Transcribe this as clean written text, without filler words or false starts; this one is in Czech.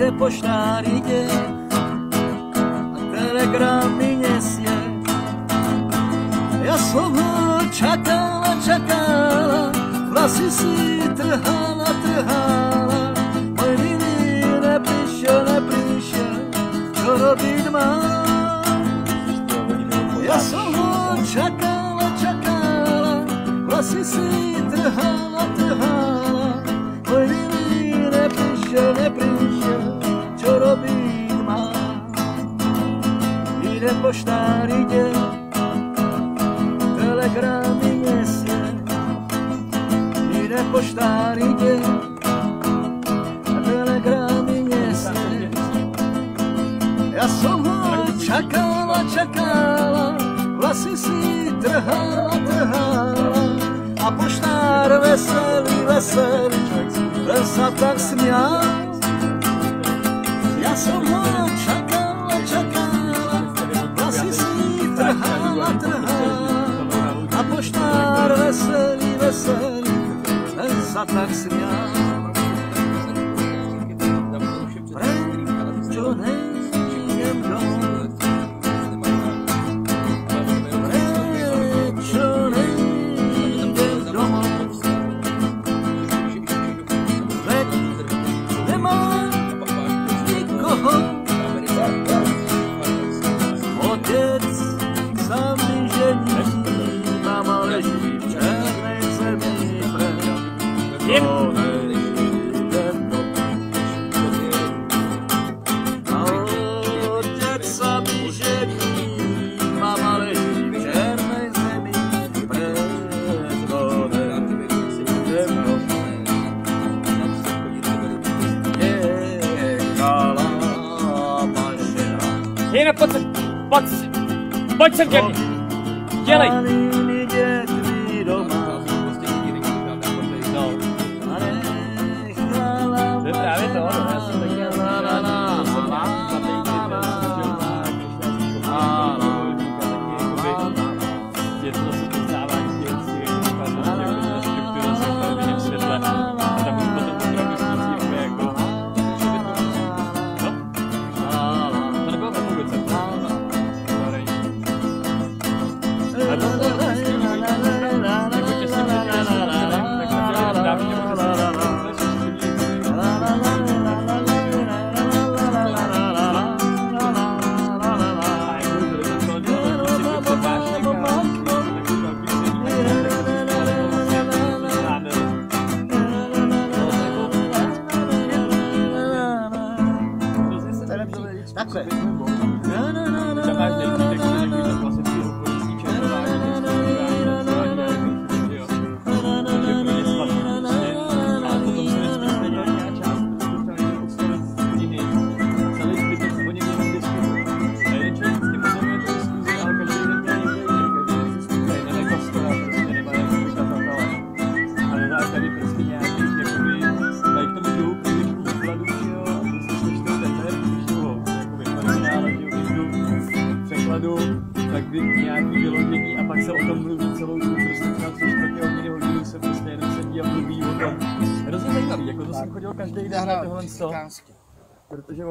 jde poštár, jde a telegram mi nesie. Ja som ho čakala, vlasy si trhala, môj milý neprišiel, čo robiť mám. Ja som ho čakala, vlasy si trhala, môj milý neprišiel, čo robiť mám. Ide poštár, ide, telegramy nesie. Ide poštár, ide, telegramy nesie. Ja som ho čakala, vlasy si trhala, a poštár veselý, len sa tak smial. Ja som ho čakala, vlasy si trhala, a poštár veselý, len sa tak smial. Prečo nejdem domov? Prečo nejdem domov? Veď nemám nikoho. Otec sa mi žení, mama leží v černej zemi preto nejdem domov. A otec sa mi žení, mama leží v černej zemi preto nejdem domov. Nechala mašina. Jena, pojď sem ke mně. Dělej. Malými dětmi doma. To je právě to, já jsem taky takhle. Tak by nějaký vylodění a pak se o tom mluví celou dobu, prostě třeba 3/4 hodiny se prostě jenom sedí a mluví o tom. Hrozně zajímavý, jako to jsem chodil každý den na tohle, protože